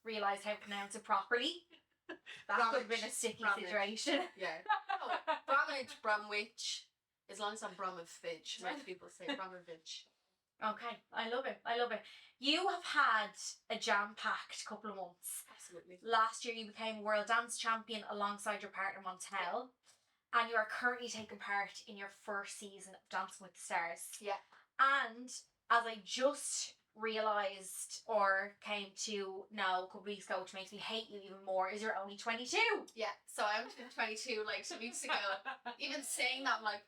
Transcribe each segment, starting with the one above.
realise how to pronounce it properly. That could have been a sticky situation. Yeah. Bromwich. As long as I'm Bromwich, most people say Bromwich. Okay, I love it. You have had a jam-packed couple of months. Absolutely. Last year you became World Dance Champion alongside your partner Montel, and you are currently taking part in your first season of Dancing with the Stars. Yeah. And as I just realised or came to know a couple of weeks ago, which makes me hate you even more, is you're only 22. Yeah, so I'm 22 like 2 weeks ago. Even saying that, I'm like,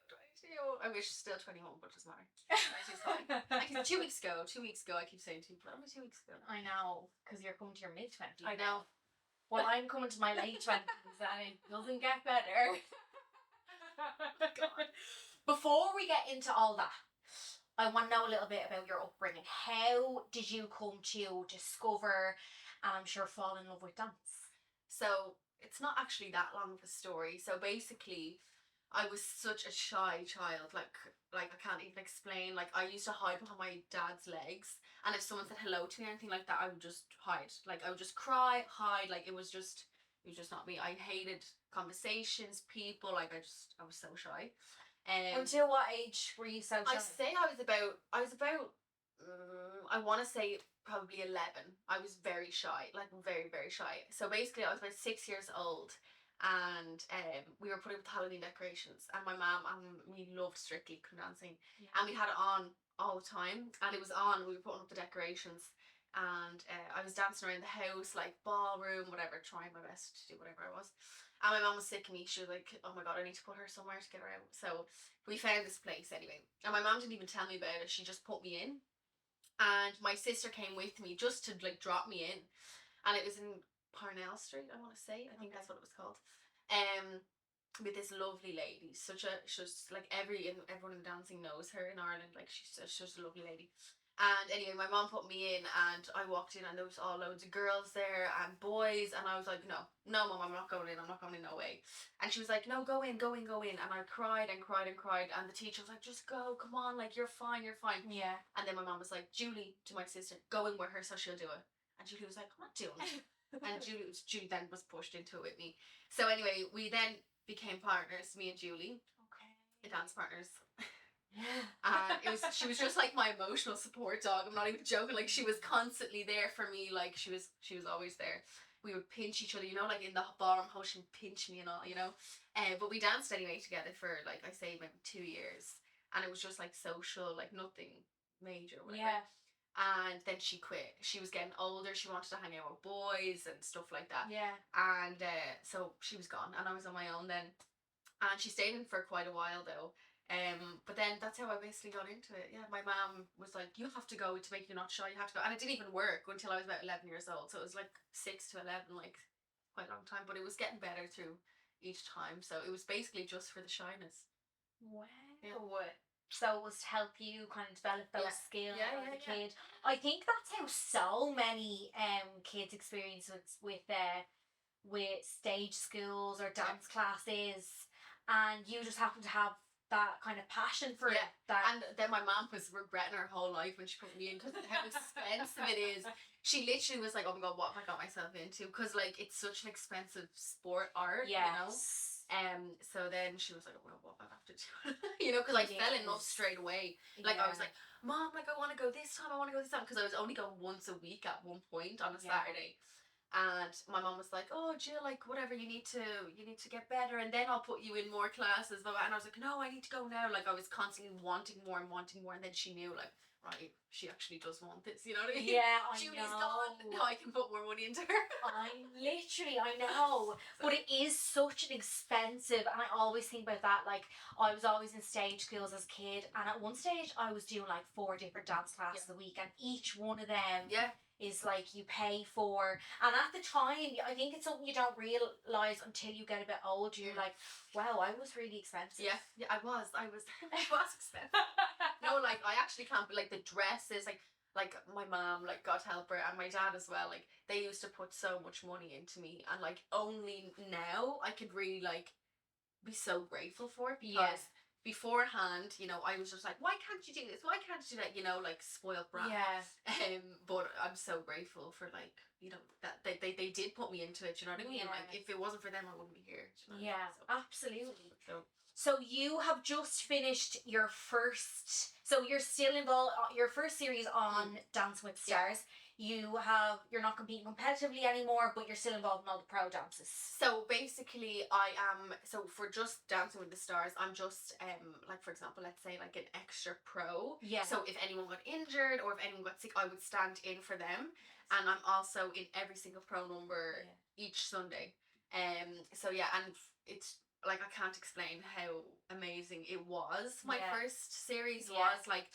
22. I wish still 21, but it doesn't matter. 22's fine. Like 2 weeks ago, I keep saying 2, but only 2 weeks ago. I know, because you're coming to your mid-20s. I know. Well, I'm coming to my late 20s and it doesn't get better. God. Before we get into all that, I want to know a little bit about your upbringing. How did you come to discover and I'm sure fall in love with dance? So it's not actually that long of a story. So basically, I was such a shy child. Like I can't even explain. Like I used to hide behind my dad's legs, and if someone said hello to me or anything like that, I would just hide. Like I would just cry, hide. Like it was just not me. I hated conversations, people. Like I was so shy. Until what age were you so shy? I say I was about I want to say probably 11. I was very shy, like very, very shy. So basically I was about 6 years old, and we were putting up the Halloween decorations, and my mum and me loved Strictly Come Dancing, and we had it on all the time, and it was on, we were putting up the decorations, and I was dancing around the house, like ballroom, whatever, trying my best to do whatever I was. And my mum was sick of me. She was like, oh my God, I need to put her somewhere to get her out. So we found this place anyway. And my mum didn't even tell me about it. She just put me in. And my sister came with me just to like drop me in. And it was in Parnell Street, I want to say. I think that's what it was called. With this lovely lady. She's like everyone in dancing knows her in Ireland. Like she's just a lovely lady. And anyway, my mum put me in, and I walked in, and there was all loads of girls there and boys, and I was like, no mum, I'm not going in, no way. And she was like, no, go in. And I cried, and the teacher was like, just go, come on, like you're fine. Yeah. And then my mum was like, Julie, to my sister, go in with her so she'll do it. And Julie was like, I'm not doing it. And Julie then was pushed into it with me. So anyway, we then became partners, me and Julie. Okay. The dance partners. And she was just like my emotional support dog. I'm not even joking. Like she was constantly there for me. Like she was always there. We would pinch each other, like in the ballroom, how she would pinch me and all, but we danced anyway together for like I say maybe 2 years, and it was just like social, like nothing major or whatever. Yeah. And then she quit. She was getting older. She wanted to hang out with boys and stuff like that. Yeah. And so she was gone, and I was on my own then. And she stayed in for quite a while though. But then that's how I basically got into it. Yeah, my mum was like, you have to go to make you not shy, you have to go. And it didn't even work until I was about 11 years old. So it was like 6 to 11, like quite a long time. But it was getting better through each time. So it was basically just for the shyness. Wow. Yeah. So it was to help you kind of develop those skills as a kid. Yeah. I think that's how so many kids experience with stage schools or dance classes, and you just happen to have that kind of passion for it. And then my mom was regretting her whole life when she put me in, because of how expensive it is. She literally was like, oh my God, what have I got myself into? Because like it's such an expensive sport art, so then she was like, oh, well, what I have to do, because I fell in love straight away. Like I was like, Mom, like I want to go this time, because I was only going once a week at one point on a Saturday. And my mom was like, oh, Jill, like whatever, you need to get better, and then I'll put you in more classes. And I was like, no, I need to go now. Like I was constantly wanting more, and then she knew, like, right, she actually does want this, you know what I mean? Yeah, Julie's gone, now I can put more money into her. I know. But it is such an expensive, and I always think about that. Like I was always in stage schools as a kid, and at one stage I was doing like 4 different dance classes a week, and each one of them is like you pay for. And at the time, I think it's something you don't realise until you get a bit older. You're like, wow, I was really expensive. Yeah, I was expensive. No, like I actually can't be like the dresses, like my mom, like God help her, and my dad as well, like they used to put so much money into me, and like only now I could really like be so grateful for it, because beforehand, you know, I was just like, why can't you do this? Why can't you do that? You know, like spoiled brat. Yeah. But I'm so grateful for, like, you know, that they did put me into it. You know what I mean? Yeah. Like, if it wasn't for them, I wouldn't be here. Do you know what I mean? Yeah, absolutely. So So you have just finished your first. So you're still involved. Your first series on Dancing with the Stars. You're not competing competitively anymore, but you're still involved in all the pro dances. So basically, I am. So for just Dancing with the Stars, I'm just like, for example, let's say like an extra pro. Yeah. So if anyone got injured or if anyone got sick, I would stand in for them. And I'm also in every single pro number each Sunday. So yeah, and it's like, I can't explain how amazing it was. My first series was like,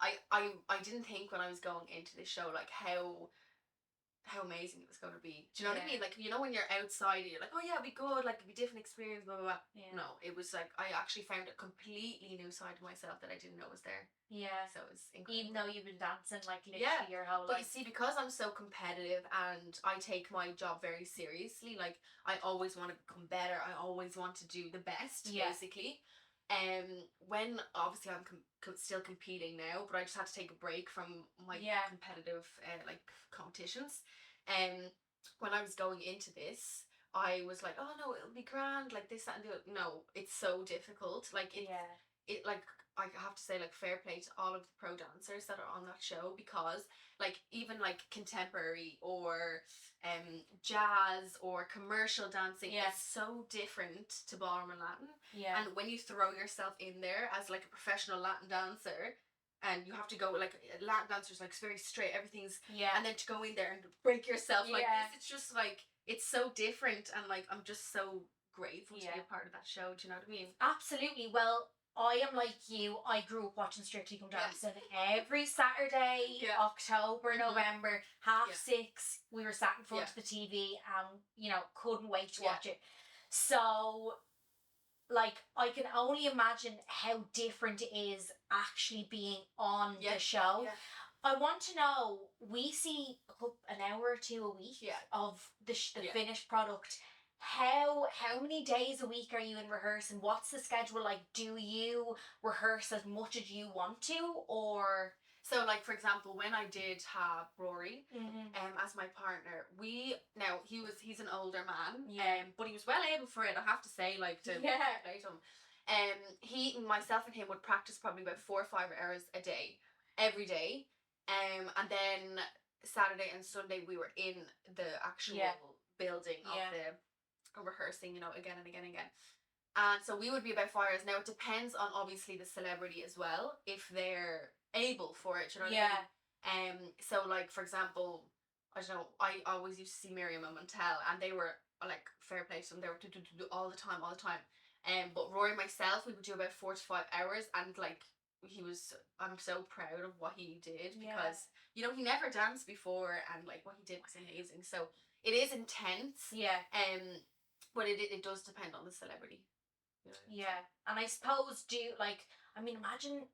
I didn't think when I was going into this show like how amazing it was going to be. Do you know what I mean? Like, you know, when you're outside and you're like, oh yeah, it'd be good, like it'd be a different experience, blah blah blah. Yeah. No, it was like, I actually found a completely new side of myself that I didn't know was there. Yeah. So it was incredible. Even though you've been dancing like literally your whole But life. you see, because I'm so competitive and I take my job very seriously, like I always want to become better. I always want to do the best, basically. When obviously I'm still competing now, but I just had to take a break from my competitive like competitions. When I was going into this, I was like, oh no, it'll be grand, like this, that, and the other. No, it's so difficult. Like it like, I have to say, like, fair play to all of the pro dancers that are on that show, because like even like contemporary or jazz or commercial dancing is so different to ballroom and Latin. Yeah. And when you throw yourself in there as like a professional Latin dancer, and you have to go, like, Latin dancers, like, it's very straight, everything's and then to go in there and break yourself like this, it's just like, it's so different, and like, I'm just so grateful to be a part of that show. Do you know what I mean? Absolutely. Well, I am like you. I grew up watching Strictly Come Dancing every Saturday, October, November, 6:30. We were sat in front of the TV and, you know, couldn't wait to watch it. So, like, I can only imagine how different it is actually being on the show. Yeah. I want to know, we see an hour or two a week of the finished product. How many days a week are you in rehearsing? What's the schedule like? Do you rehearse as much as you want to, or? So, like, for example, when I did have Rory as my partner, he's an older man, but he was well able for it, I have to say, like, to play to him. Myself and him would practice probably about 4 or 5 hours a day, every day, and then Saturday and Sunday we were in the actual building of the rehearsing, you know, again and again and again. And so we would be about 4 hours. Now it depends on obviously the celebrity as well, if they're able for it, you know what I mean? So like, for example, I don't know, I always used to see Miriam and Montel, and they were like, fair play to them, they were do all the time. But Rory and myself, we would do about 4 to 5 hours, and like, I'm so proud of what he did, because you know, he never danced before, and like, what he did was amazing. So it is intense. But it does depend on the celebrity. Yeah. And I suppose, imagine,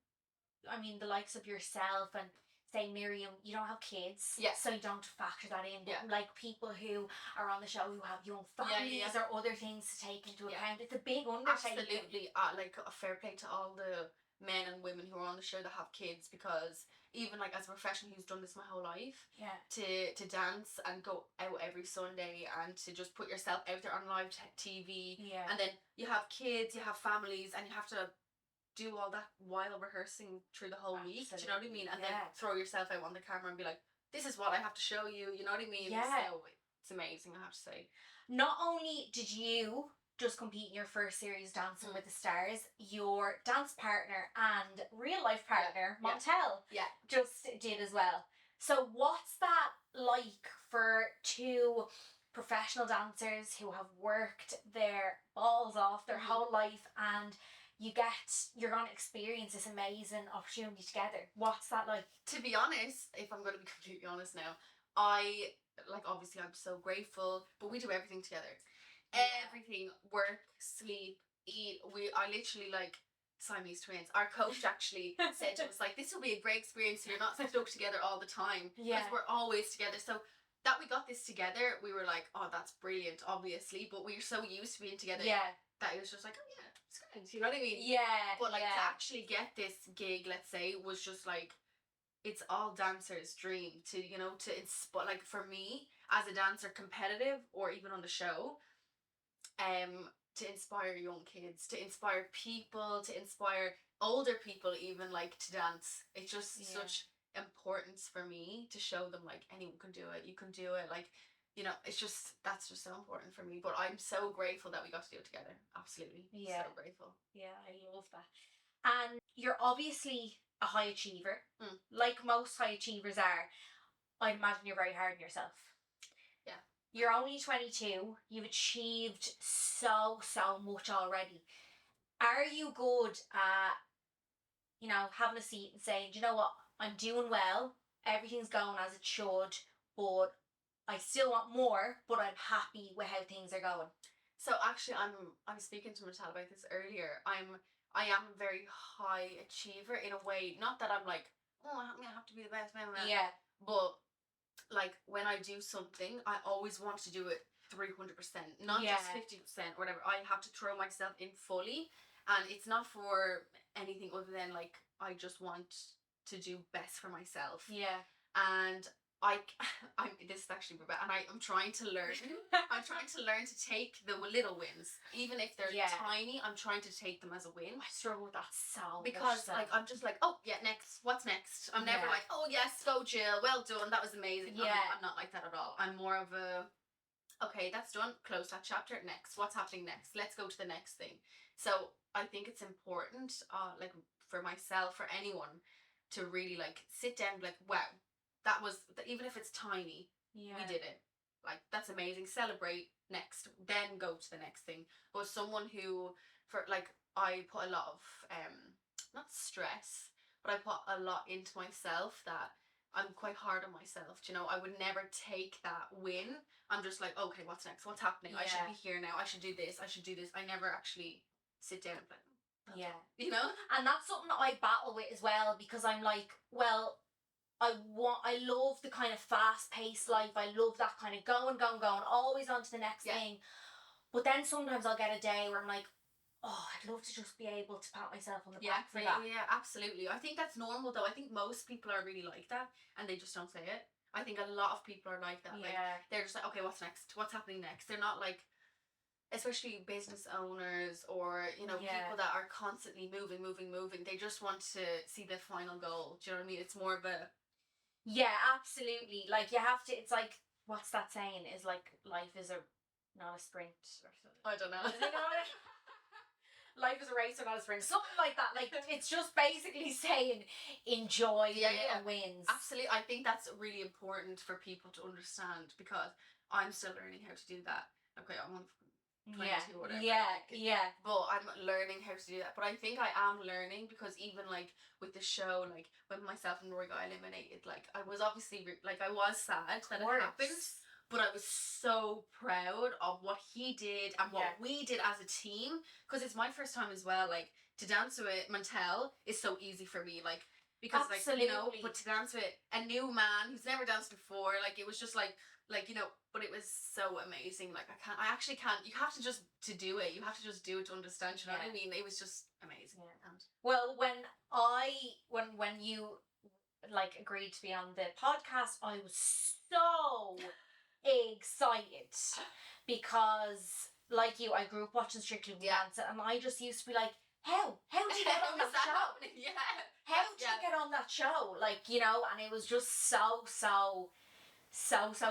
the likes of yourself and, say, Miriam, you don't have kids, so you don't factor that in. But like, people who are on the show who have young families or other things to take into account, it's a big undertaking. Absolutely. Like, a fair play to all the men and women who are on the show that have kids, because even like, as a professional who's done this my whole life, to dance and go out every Sunday and to just put yourself out there on live TV, and then you have kids, you have families, and you have to do all that while rehearsing through the whole week. Do you know what I mean? And then throw yourself out on the camera and be like, this is what I have to show you. You know what I mean? So it's amazing, I have to say. Not only did you just compete in your first series, Dancing with the Stars, your dance partner and real life partner, Montel, just did as well. So what's that like for two professional dancers who have worked their balls off their whole life, and you're going to experience this amazing opportunity together? What's that like? To be honest, if I'm going to be completely honest now, obviously I'm so grateful, but we do everything together. Everything, work, sleep, eat. I literally, like, Siamese twins. Our coach actually said to us, like, this will be a great experience so you're not stuck together all the time, because we're always together. So that we got this together, we were like, oh, that's brilliant, obviously, but we're so used to being together that it was just like, oh yeah, it's good, you know what I mean? Yeah. But like to actually get this gig, let's say, was just like, it's all dancers' dream to, you know, to inspire, like for me as a dancer, competitive or even on the show, to inspire young kids, to inspire people, to inspire older people even, like, to dance. It's just such importance for me to show them like anyone can do it, you can do it, like, you know, it's just, that's just so important for me. But I'm so grateful that we got to do it together. Absolutely. So grateful. Yeah, I love that. And you're obviously a high achiever, like most high achievers are. I'd imagine you're very hard on yourself. Yeah. You're only 22. You've achieved so much already. Are you good at, you know, having a seat and saying, do you know what, I'm doing well, everything's going as it should, but I still want more, but I'm happy with how things are going? So actually, I was speaking to Mattel about this earlier. I am a very high achiever in a way. Not that I'm like, oh, I'm gonna have to be the best, Yeah. But like when I do something, I always want to do it 300%, not just 50% or whatever. I have to throw myself in fully, and it's not for anything other than like I just want to do best for myself. Yeah. And I'm this is actually bad, and I'm trying to learn. I'm trying to learn to take the little wins, even if they're tiny. I'm trying to take them as a win. I struggle with that so because much, like I'm just like, oh yeah, next. What's next? I'm never like, oh yes, go Jill, well done, that was amazing. I'm not like that at all. I'm more of a, okay, that's done. Close that chapter. Next, what's happening next? Let's go to the next thing. So I think it's important, like for myself, for anyone, to really like sit down, and be like, wow. That was, even if it's tiny, we did it. Like, that's amazing. Celebrate. Next. Then go to the next thing. But someone who, for like, I put a lot of, not stress, but I put a lot into myself that I'm quite hard on myself. Do you know, I would never take that win. I'm just like, okay, what's next? What's happening? I should be here now. I should do this. I should do this. I never actually sit down and be like, you know? And that's something that I battle with as well, because I'm like, well, I love the kind of fast-paced life. I love that kind of going, always on to the next thing. But then sometimes I'll get a day where I'm like, oh, I'd love to just be able to pat myself on the back for that. Yeah, absolutely. I think that's normal though. I think most people are really like that, and they just don't say it. I think a lot of people are like that. Like, they're just like, okay, what's next? What's happening next? They're not like, especially business owners or, you know, people that are constantly moving. They just want to see the final goal. Do you know what I mean? It's more of a, yeah, absolutely. Like, you have to, it's like, what's that saying? Is like, life is not a sprint or something. I don't know. Life is a race or not a sprint. Something like that. Like, it's just basically saying enjoy the little wins. Absolutely. I think that's really important for people to understand, because I'm still learning how to do that. Okay, I'm on 22 or whatever. But I'm learning how to do that. But I think I am learning, because even like with the show, like when myself and Roy got eliminated, like I was obviously like, I was sad that it happened, but I was so proud of what he did and what we did as a team, because it's my first time as well. Like, to dance with Mantel is so easy for me, like, because like, you know, but to dance with a new man who's never danced before, like, it was just like, you know, but it was so amazing. Like, I actually can't, you have to just, to do it, you have to just do it to understand, you know what I mean? It was just amazing. And well, when you like agreed to be on the podcast, I was so excited, because like you, I grew up watching Strictly Come Dancing, and I just used to be like, how did you get on that show? How did you get on that show? Like, you know, and it was just so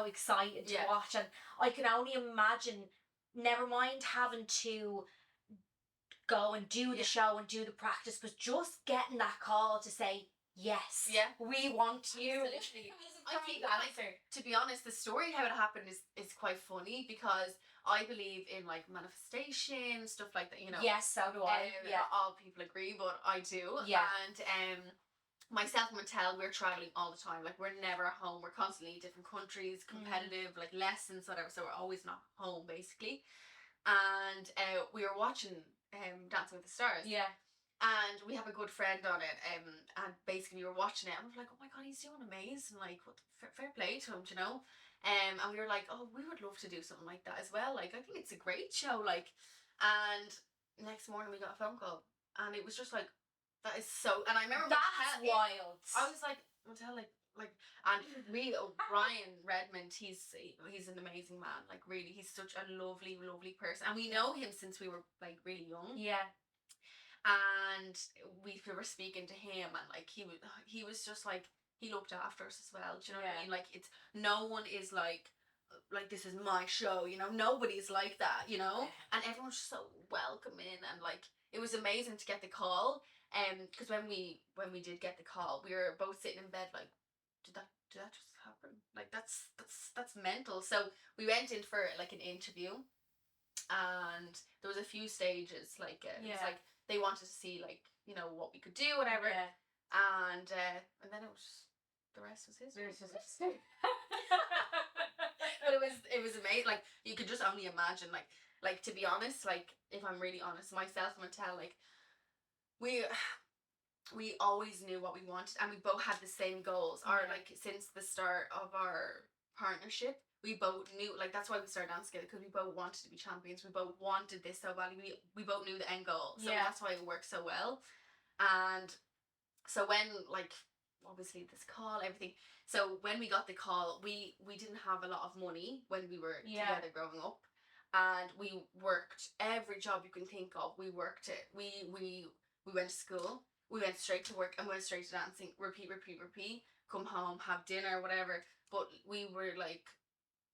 excited to watch. And I can only imagine, never mind having to go and do the show and do the practice, but just getting that call to say, yes, we want you. Absolutely. I think, like, to be honest, the story how it happened is quite funny, because I believe in like manifestation, stuff like that, you know. Yes, so do I. Not all people agree, but I do. And myself and Mattel, we're traveling all the time. Like, we're never at home. We're constantly in different countries, competitive, like lessons, whatever. So we're always not home, basically. And we were watching Dancing with the Stars. Yeah. And we have a good friend on it, and basically we were watching it, and I was like, oh my god, he's doing amazing, like, what fair play to him, you know. And we were like, oh, we would love to do something like that as well. Like, I think it's a great show. Like, and next morning we got a phone call, and it was just like, that is so. And I remember That's wild. I was like, Mattel, and really, Brian Redmond, he's an amazing man. Like, really, he's such a lovely, lovely person, and we know him since we were like really young. Yeah. And we were speaking to him, and like he was just like, he looked after us as well. Do you know what I mean? Like, it's no one is like this is my show, you know. Nobody's like that, you know. And everyone's so welcoming, and like it was amazing to get the call. Because when we did get the call, we were both sitting in bed like, did that just happen? Like, that's mental. So we went in for like an interview, and there was a few stages. Like, it's like they wanted to see, like, you know, what we could do, whatever. And then the rest was history. But it was amazing. Like, you could just only imagine. Like to be honest, like, if I'm really honest, myself and Mattel, like, we always knew what we wanted, and we both had the same goals. Like, since the start of our partnership, we both knew, like, that's why we started dancing together, because we both wanted to be champions. We both wanted this so badly. We both knew the end goal, so that's why it worked so well. And so when, like, obviously this call, everything. So when we got the call, we didn't have a lot of money when we were together growing up, and we worked every job you can think of. We worked it. We went to school. We went straight to work and went straight to dancing. Repeat. Come home, have dinner, whatever. But we were like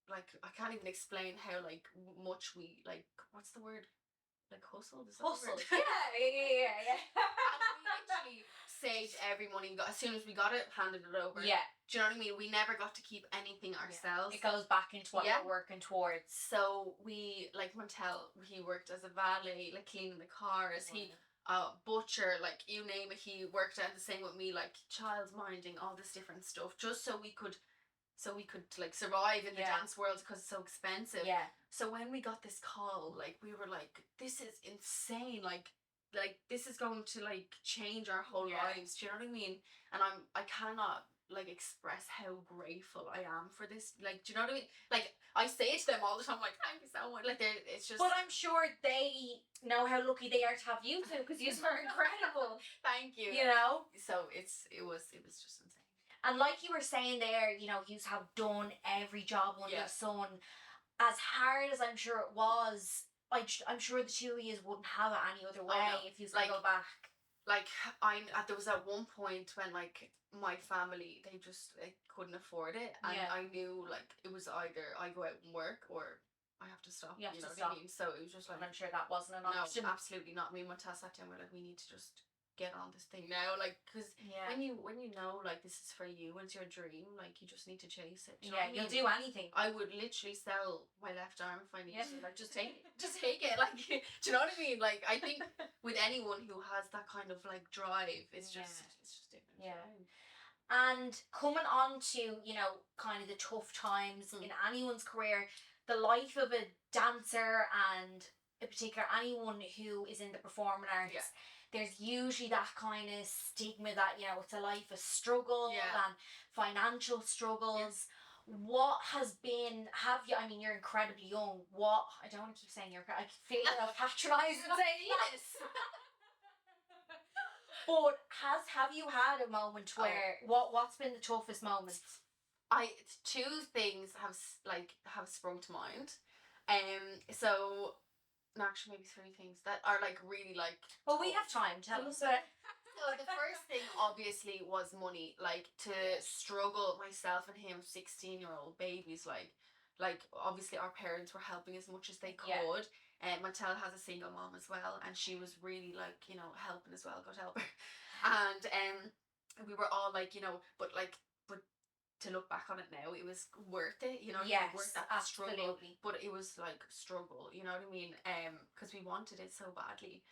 I can't even explain how like much we, like, what's the word? Like, hustled? Is that the Hustled. word? Yeah. And we literally saved every money we got. As soon as we got it, handed it over. Yeah. Do you know what I mean? We never got to keep anything ourselves. It goes back into what we're working towards. So we, like, Montel, he worked as a valet, like cleaning the cars. He butcher, like, you name it. He worked at the same with me, like child minding, all this different stuff, just so we could like survive in the dance world, because it's so expensive. So when we got this call, like, we were like, this is insane. Like this is going to like change our whole lives. Do you know what I mean? And I cannot like express how grateful I am for this. Like, do you know what I mean? Like, I say it to them all the time, like, thank you so much. Like, it's just. But I'm sure they know how lucky they are to have you two, because you are incredible. Thank you. You know. So it was just insane. And like you were saying there, you know, you have done every job under the sun. As hard as I'm sure it was, I'm sure the two of you wouldn't have it any other way if you like, go back. Like, there was at one point when, like, my family, they just couldn't afford it, and I knew, like, it was either I go out and work or I have to stop. You know what I mean? So it was just like, and I'm sure that wasn't an option. No, absolutely not. Me and my Tess sat down, we're like, we need to just get on this thing now, like, because when you know, like, this is for you, when it's your dream, like, you just need to chase it. You know what I mean? You'll do anything. I would literally sell my left arm if I need to. Like, just take it. Like, do you know what I mean? Like, I think with anyone who has that kind of like drive, it's just different. Yeah. And coming on to, you know, kind of the tough times in anyone's career, the life of a dancer, and in particular anyone who is in the performing arts, there's usually that kind of stigma that, you know, it's a life of struggle and financial struggles. What has been, I mean, you're incredibly young. I don't want to keep saying I feel like patronising saying this. But have you had a moment where, what's been the toughest moment? Two things have sprung to mind. So, no, actually maybe three things that are like really like. Well, we have time. Tell us. So the first thing obviously was money. Like, to struggle, myself and him, 16-year-old babies. Like obviously our parents were helping as much as they could. And Mattel has a single mom as well, and she was really like, you know, helping as well. God help her. And we were all like, you know, but to look back on it now, it was worth it, you know. Worth that struggle. But it was like struggle, you know what I mean? Because we wanted it so badly.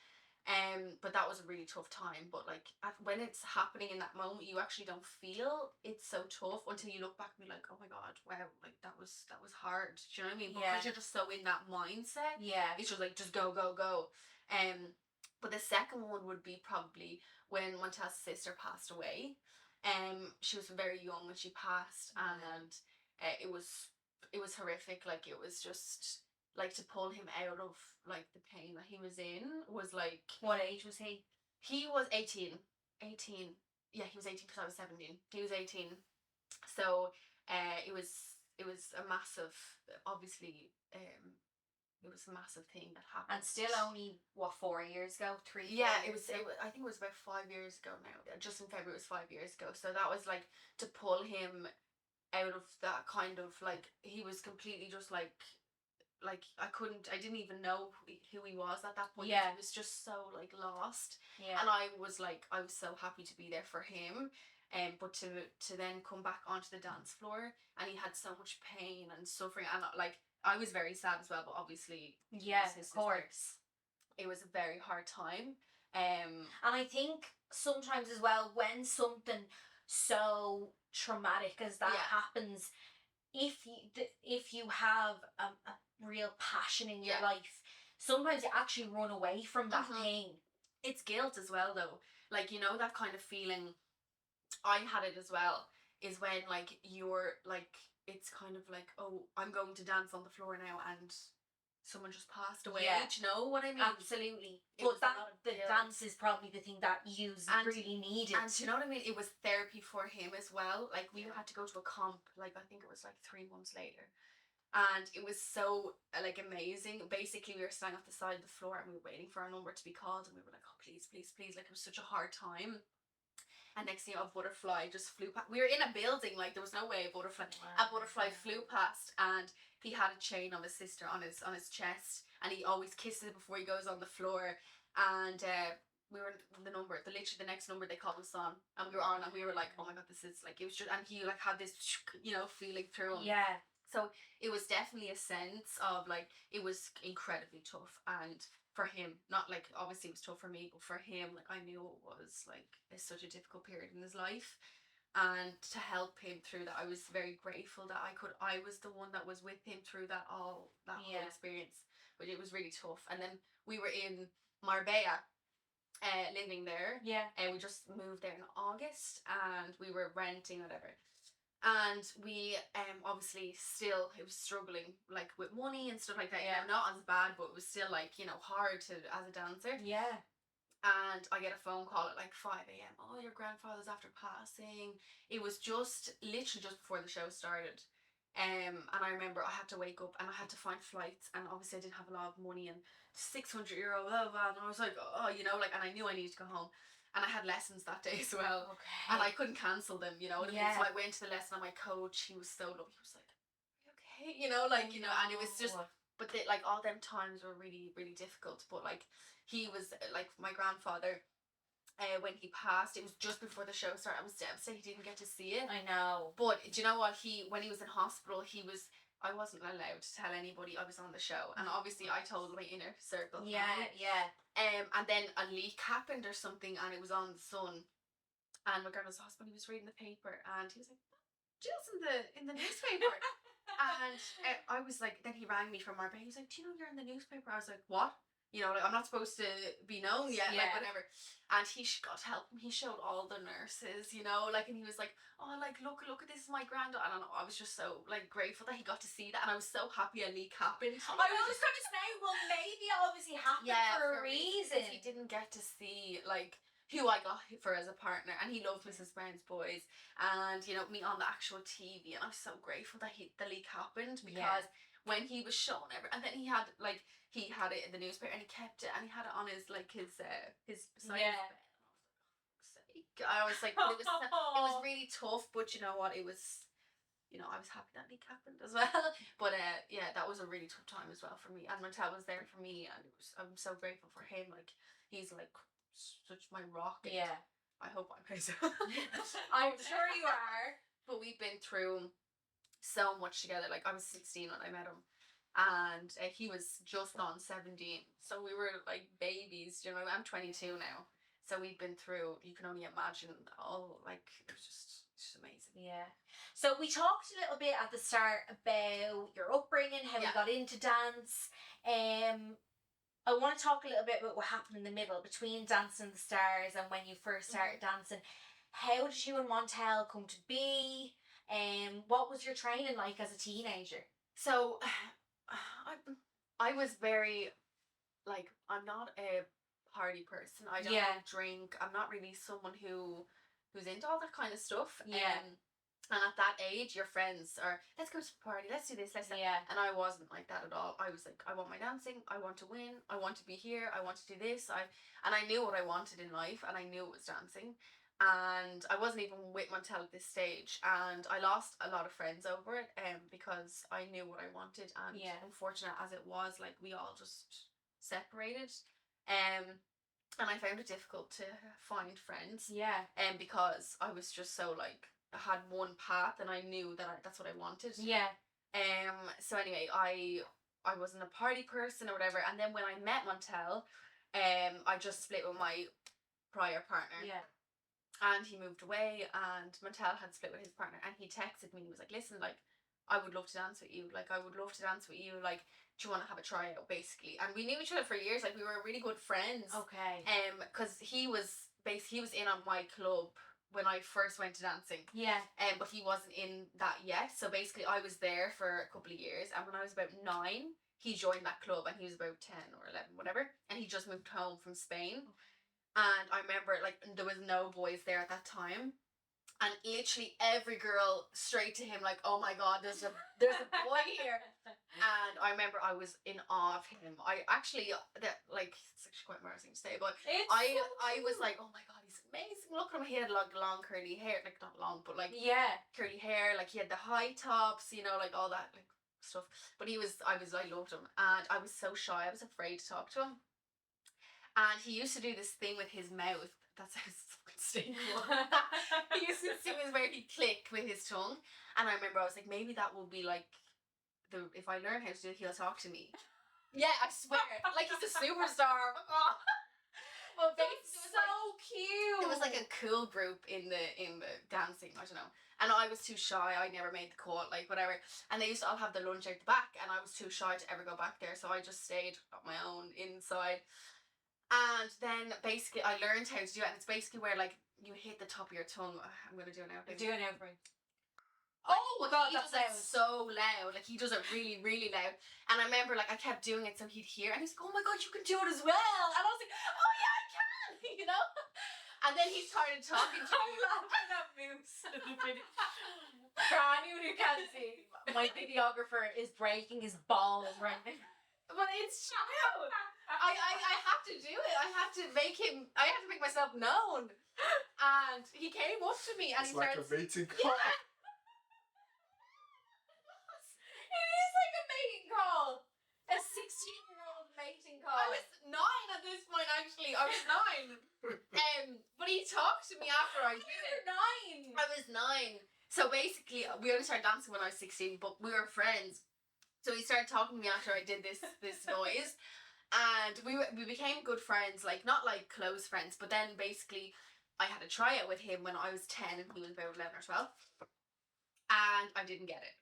But that was a really tough time. But like, when it's happening in that moment, you actually don't feel it's so tough until you look back and be like, oh my god, wow, like that was hard. Do you know what I mean? Because you're just so in that mindset. It's just like, just go. But the second one would be probably when Montel's sister passed away. She was very young when she passed, and it was it was horrific. Like, it was just like to pull him out of like the pain that he was in was like. What age was he? He was 18. 18. Yeah, he was 18 because I was 17. He was 18. So it was a massive, obviously, it was a massive thing that happened. And still only, what, 4 years ago? 3 Yeah, 4 years ago? I think it was about 5 years ago now. Just in February it was 5 years ago. So that was like to pull him out of that kind of like, he was completely just like I didn't even know who he was at that point. Yeah. He was just so like lost. Yeah. And I was so happy to be there for him. But to then come back onto the dance floor, and he had so much pain and suffering, and like I was very sad as well, but obviously yeah, of course, it was a very hard time. And I think sometimes as well, when something so traumatic as that happens, if you have a real passion in your life, sometimes you actually run away from that pain. It's guilt as well, though. Like, you know, that kind of feeling, I had it as well, is when like you're like, it's kind of like, oh, I'm going to dance on the floor now and someone just passed away. Yeah. Do you know what I mean? Absolutely. But the dance is probably the thing that you really needed. And do you know what I mean? It was therapy for him as well. Like, we had to go to a comp, like I think it was like 3 months later. And it was so like amazing. Basically, we were standing off the side of the floor and we were waiting for our number to be called, and we were like, oh, please, please, please. Like, it was such a hard time. And next thing, a butterfly just flew past. We were in a building, like there was no way a butterfly flew past, and he had a chain of his sister on his chest, and he always kisses it before he goes on the floor. And we were literally the next number they called us on, and we were on, and we were like, oh my god, this is like, it was just, and he like had this, you know, feeling through him. Yeah. So it was definitely a sense of like, it was incredibly tough. And for him, not like, obviously it was tough for me, but for him, like, I knew it was like such a difficult period in his life, and to help him through that, I was very grateful that I was the one that was with him through that whole experience. But it was really tough. And then we were in Marbella, living there. Yeah. And we just moved there in August, and we were renting, whatever. And we obviously still, it was struggling like with money and stuff like that. Yeah. You know, not as bad, but it was still like, you know, hard to as a dancer. Yeah. And I get a phone call at like 5 a.m. Oh, your grandfather's after passing. It was just literally just before the show started. And I remember I had to wake up and I had to find flights, and obviously I didn't have a lot of money, and €600, blah, blah, and I was like, oh, you know, like, and I knew I needed to go home. And I had lessons that day as well. Okay. And I couldn't cancel them, you know what I mean? Yeah. So I went to the lesson, and my coach, he was so lovely. He was like, are you okay? You know, like, you know, and it was just, but like all them times were really, really difficult. But like, he was like, my grandfather, when he passed, it was just before the show started. I was devastated he didn't get to see it. I know. But do you know what? When he was in hospital, I wasn't allowed to tell anybody I was on the show, and obviously I told my inner circle. Yeah, yeah. And then a leak happened or something, and it was on the Sun, and my grandma was in hospital. He was reading the paper, and he was like, "Jill's in the newspaper." And I was like, then he rang me from Marbella. He was like, "Do you know you're in the newspaper?" I was like, "What?" You know, like, I'm not supposed to be known yet, like, whatever. And he got to help him. He showed all the nurses, you know, like, and he was like, oh, like, look, this is my granddaughter. And I was just so, like, grateful that he got to see that. And I was so happy a leak happened. I was just going to say, well, maybe it obviously happened for a reason. He didn't get to see, like, who I got for as a partner, and he loved Mrs. Brown's Boys, and, you know, me on the actual TV. And I'm so grateful that the leak happened, because when he was shown and then he had it in the newspaper, and he kept it, and he had it on his side of the bed. I was like, it was really tough, but you know what, it was, you know, I was happy that leak happened as well. But that was a really tough time as well for me, and Martel was there for me, and I'm so grateful for him. Like, he's like such my rock. Yeah, I hope I'm his. I'm sure you are. But we've been through so much together. Like, I was 16 when I met him, and he was just on 17, so we were like babies, you know. I'm 22 now, so we've been through, you can only imagine, all, like, it was just amazing. Yeah. So we talked a little bit at the start about your upbringing, how you got into dance. I want to talk a little bit about what happened in the middle between Dancing the Stars and when you first started dancing. How did you and Montel come to be? What was your training like as a teenager? So, I was very, like, I'm not a party person. I don't Yeah. drink. I'm not really someone who's into all that kind of stuff. Yeah. And at that age, your friends are, let's go to the party, let's do this, let's that. Yeah. And I wasn't like that at all. I was like, I want my dancing, I want to win, I want to be here, I want to do this. And I knew what I wanted in life, and I knew it was dancing. And I wasn't even with Montel at this stage, and I lost a lot of friends over it, because I knew what I wanted, and Yeah. unfortunate as it was, like, we all just separated. And I found it difficult to find friends. Yeah. Because I was just so, like, I had one path, and I knew that that's what I wanted. Yeah. So anyway, I wasn't a party person or whatever, and then when I met Montel, I just split with my prior partner. Yeah. And he moved away, and Montel had split with his partner, and he texted me, he was like, listen, like, I would love to dance with you, like, I would love to dance with you, like, do you want to have a tryout, basically? And we knew each other for years, like, we were really good friends. Okay. Because he was in on my club when I first went to dancing. Yeah. But he wasn't in that yet. So basically I was there for a couple of years, and when I was about 9, he joined that club, and he was about 10 or 11, whatever, and he just moved home from Spain. And I remember, like, there was no boys there at that time, and literally every girl straight to him, like, oh my god, there's a boy here. And I remember I was in awe of him. I actually, like, it's actually quite embarrassing to say, but I was like, oh my god, he's amazing. Look at him. He had, like, long curly hair, like, not long, but, like, Yeah. curly hair. Like, he had the high tops, you know, like, all that, like, stuff. But I loved him, and I was so shy. I was afraid to talk to him. And he used to do this thing with his mouth. That sounds fucking stinky. He used to do this where he'd click with his tongue. And I remember I was like, maybe that will be like, if I learn how to do it, he'll talk to me. Yeah, I swear. Like, he's a superstar. Well, basically, so cute. It was like a cool group in the dancing, I don't know. And I was too shy. I never made the cut, like, whatever. And they used to all have the lunch out the back, and I was too shy to ever go back there, so I just stayed on my own inside. And then basically I learned how to do it, and it's basically where, like, you hit the top of your tongue. I'm gonna do it now. Do it now for me. Oh my god, he that does it sounds so loud. Like, he does it really, really loud. And I remember, like, I kept doing it so he'd hear, and he's like, oh my god, you can do it as well. And I was like, oh yeah, I can, you know? And then he started talking to me. I'm laughing at Moose in the video. For anyone who can't see, my videographer is breaking his balls right now. But it's true. I have to do it. I have to make myself known. And he came up to me, and It's he like started. a mating call. Yeah. It is like a mating call. A 16-year-old mating call. I was 9 at this point, actually. I was 9. But he talked to me after I did it. 9. I was 9. So basically, we only started dancing when I was 16, but we were friends. So he started talking to me after I did this noise, and we became good friends, like, not like close friends, but then basically I had a tryout with him when I was 10 and he was about 11 or 12, and I didn't get it.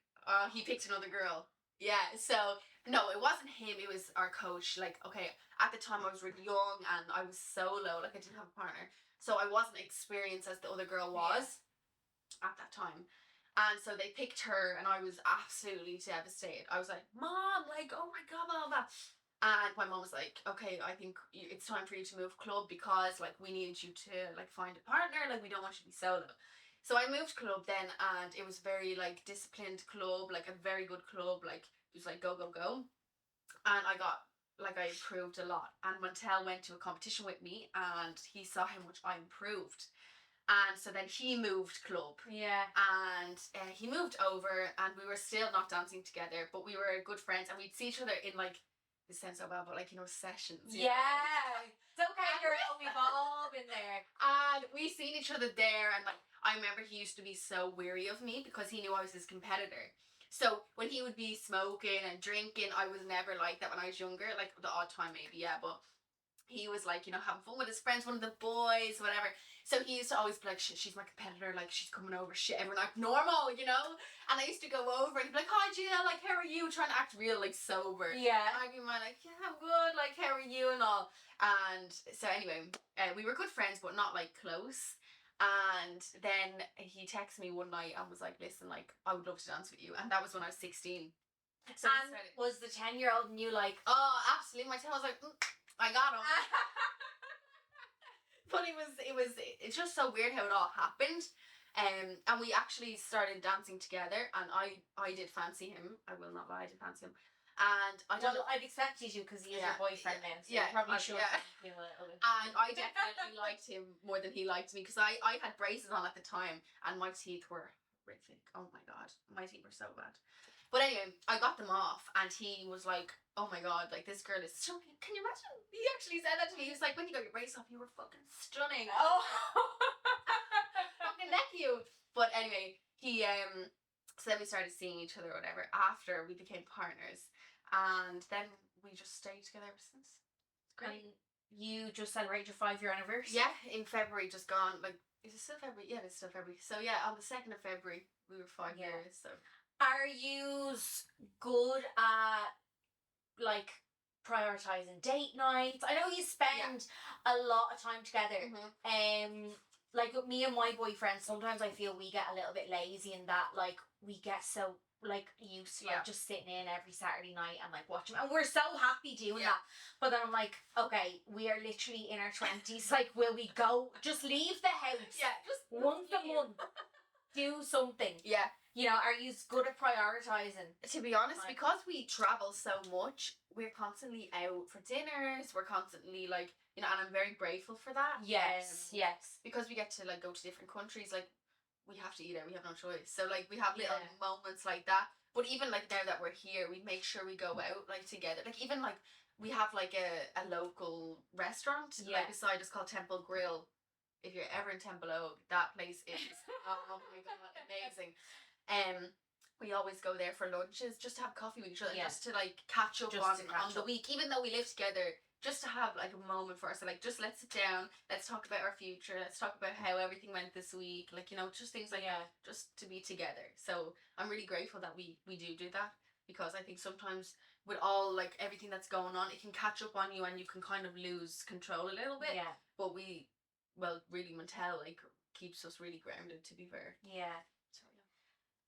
He picked another girl. Yeah, so no, it wasn't him, it was our coach. Like, okay, at the time I was really young and I was solo, like, I didn't have a partner, so I wasn't experienced as the other girl was at that time. And so they picked her, and I was absolutely devastated. I was like, Mom, like, oh my god, blah, blah. And my mom was like, okay, I think it's time for you to move club, because, like, we need you to, like, find a partner, like, we don't want you to be solo. So I moved club then, and it was very, like, disciplined club, like, a very good club, like, it was like go, go, go. And I improved a lot. And Montel went to a competition with me, and he saw how much I improved. And so then he moved club. Yeah. And he moved over, and we were still not dancing together, but we were good friends, and we'd see each other in, like, this sounds so bad, but, like, you know, sessions. You know? Yeah. It's okay, girl. We've all been there. And we seen each other there, and, like, I remember he used to be so weary of me because he knew I was his competitor. So when he would be smoking and drinking, I was never like that when I was younger. Like, the odd time maybe, yeah, but he was, like, you know, having fun with his friends, one of the boys, whatever. So he used to always be like, shit, she's my competitor, like, she's coming over, shit, everyone act normal, you know? And I used to go over, and he'd be like, hi, Gina, like, how are you? Trying to act real, like, sober. Yeah. And I'd be like, yeah, I'm good, like, how are you, and all. And so anyway, we were good friends, but not, like, close. And then he texted me one night and was like, listen, like, I would love to dance with you. And that was when I was 16. So and was the 10-year-old and you like, oh, absolutely. My 10 was like, I got him. But it's just so weird how it all happened. And we actually started dancing together, and I did fancy him. I will not lie, I did fancy him. And I don't know. I'd expect you to because he is your boyfriend now, so yeah, you probably should. yeah. And I definitely liked him more than he liked me because I had braces on at the time, and my teeth were horrific. Oh my god, my teeth were so bad. But anyway, I got them off, and he was like, oh my god, like, this girl is stunning. Can you imagine? He actually said that to me. He was like, when you got your brace off, you were fucking stunning. Oh. Fucking neck you. But anyway, he so then we started seeing each other or whatever after we became partners, and then we just stayed together ever since. It's great. And you just celebrated your 5-year anniversary? Yeah, in February, just gone. Like, is it still February? Yeah, it's still February. So yeah, on the 2nd of February, we were 5 years. So are you good at like prioritizing date nights? I know you spend a lot of time together. Like with me and my boyfriend, sometimes I feel we get a little bit lazy in that, like, we get so like used to like just sitting in every Saturday night and like watching, and we're so happy doing that. But then I'm like, okay, we are literally in our 20s. Like, will we go? Just leave the house. Yeah, just once a month. Do something. Yeah. You know, are you good at prioritizing? To be honest, because we travel so much, we're constantly out for dinners. We're constantly like, you know, and I'm very grateful for that. Yes, yes. Because we get to like go to different countries, like, we have to eat out. We have no choice. So like we have little moments like that. But even like now that we're here, we make sure we go out like together. Like, even like we have like a local restaurant like beside us called Temple Grill. If you're ever in Temple Oak, that place is oh my god, amazing. We always go there for lunches just to have coffee with each other, just to like catch up on the week, even though we live together, just to have like a moment for us. So like, just let's sit down, let's talk about our future, let's talk about how everything went this week, like, you know, just things like that, just to be together. So I'm really grateful that we do that, because I think sometimes with all like everything that's going on, it can catch up on you and you can kind of lose control a little bit. But really Montel like keeps us really grounded, to be fair. So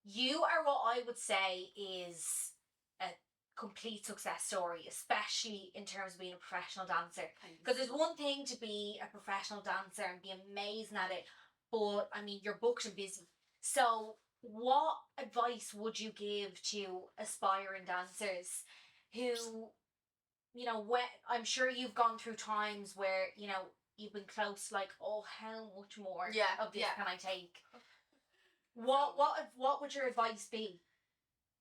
you are what I would say is a complete success story, especially in terms of being a professional dancer. Because there's one thing to be a professional dancer and be amazing at it, but I mean, you're booked and busy. So what advice would you give to aspiring dancers who, you know, I'm sure you've gone through times where, you know, you've been close, like, oh, how much more of this can I take? What would your advice be?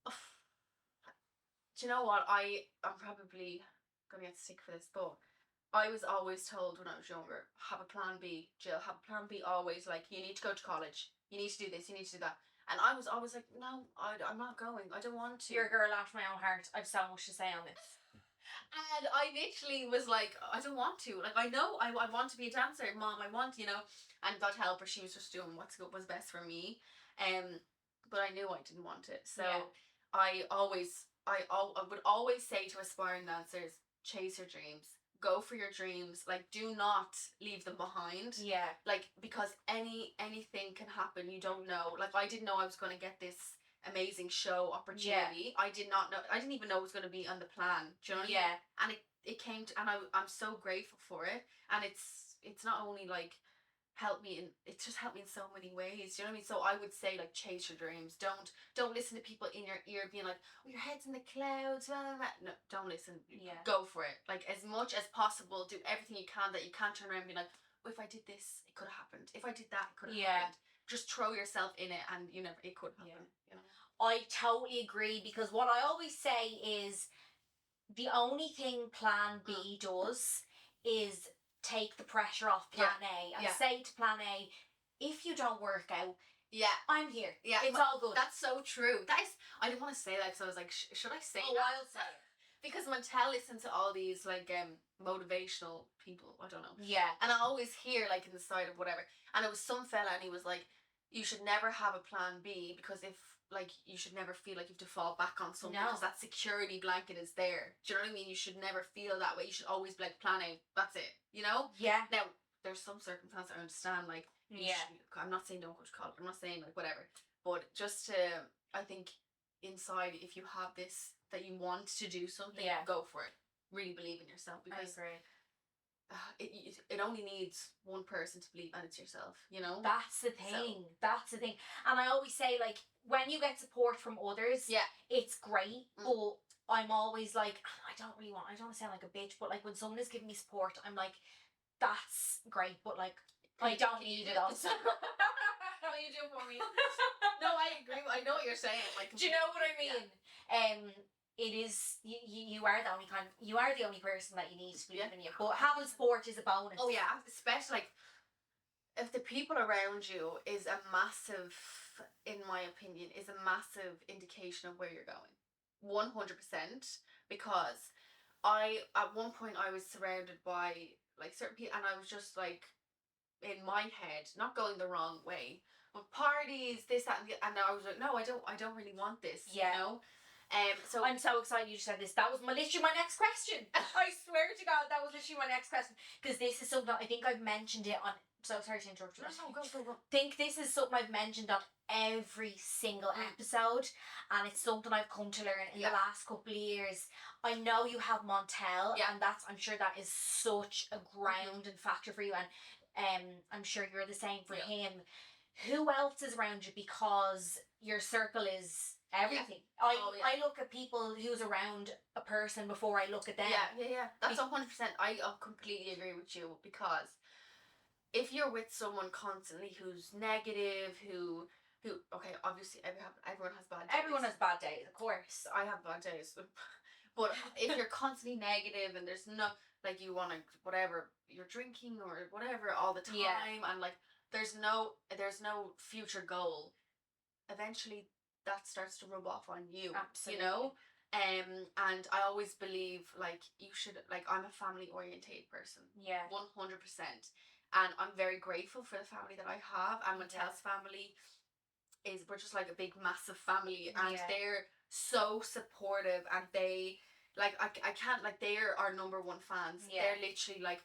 Do you know what? I'm probably gonna get sick for this, but I was always told when I was younger, have a plan B, Jill, have a plan B always. Like, you need to go to college, you need to do this, you need to do that. And I was always like, no, I'm not going, I don't want to. You're a girl after my own heart. I've so much to say on this. And I literally was like, I don't want to. Like, I know I want to be a dancer, Mom, I want, you know. And God help her, she was just doing what was best for me. But I knew I didn't want it. So I would always say to aspiring dancers, chase your dreams. Go for your dreams. Like, do not leave them behind. Like, because anything can happen. You don't know. Like, I didn't know I was going to get this amazing show opportunity. I didn't even know it was going to be on the plan. Do you know what I mean? And it came to, and I'm so grateful for it. And it's not only like it just helped me in so many ways. Do you know what I mean? So I would say, like, chase your dreams. Don't listen to people in your ear being like, oh, your head's in the clouds, blah, blah, blah. No, don't listen. Go for it. Like, as much as possible, do everything you can that you can't turn around and be like, oh, if I did this, it could have happened. If I did that, it could have happened. Just throw yourself in it, and you know, it could happen. You know? I totally agree, because what I always say is the only thing Plan B does is take the pressure off Plan A and say to Plan A, if you don't work out, I'm here. It's all good. That's so true. I didn't want to say that because I was like, should I say that? I'll say it. Because Montel listens to all these like motivational people. I don't know. And I always hear like in the side of whatever. And it was some fella, and he was like, you should never have a plan B, because if like you should never feel like you have to fall back on something, because that security blanket is there. Do you know what I mean? You should never feel that way. You should always be like, plan A, that's it, you know? Now, there's some circumstances I understand, like I'm not saying don't go to college. I'm not saying like whatever, but just to, I think inside, if you have this that you want to do something, go for it. Really believe in yourself, because I agree. It only needs one person to believe, and it's yourself, you know. That's the thing. That's the thing. And I always say, like, when you get support from others, it's great. But I'm always like, I don't want to sound like a bitch, but like when someone is giving me support, I'm like, that's great, but like, I don't need it also. What are you doing for me? No, I agree. I know what you're saying. Like, do you know what I mean? It is you are the only person that you need to believe in you. But having support is a bonus. Oh yeah, especially like if the people around you is a massive, in my opinion, is a massive indication of where you're going. 100%. Because at one point I was surrounded by like certain people, and I was just like, in my head, not going the wrong way, but parties, this, that, and I was like, no, I don't really want this. You know. So I'm so excited you said this. That was literally my next question. I swear to God, that was literally my next question, because this is something I think I've mentioned it on. So sorry to interrupt you. No, go. Think this is something I've mentioned on every single episode, and it's something I've come to learn in the last couple of years. I know you have Montel, and I'm sure that is such a grounding factor for you, and I'm sure you're the same for him. Who else is around you? Because your circle is everything. I look at people who's around a person before I look at them. That's 100%. I completely agree with you, because if you're with someone constantly who's negative, who okay, obviously everyone has bad days. Everyone has bad days, of course. I have bad days. But if you're constantly negative and there's no, like, you want to, whatever, you're drinking or whatever all the time, and like there's no future goal, eventually that starts to rub off on you. Absolutely. You know. And I always believe, like, you should, like, I'm a family orientated person. 100%. And I'm very grateful for the family that I have. And Montel's family we're just like a big massive family, and they're so supportive, and they, like, I can't, like, they're our number one fans. They're literally like,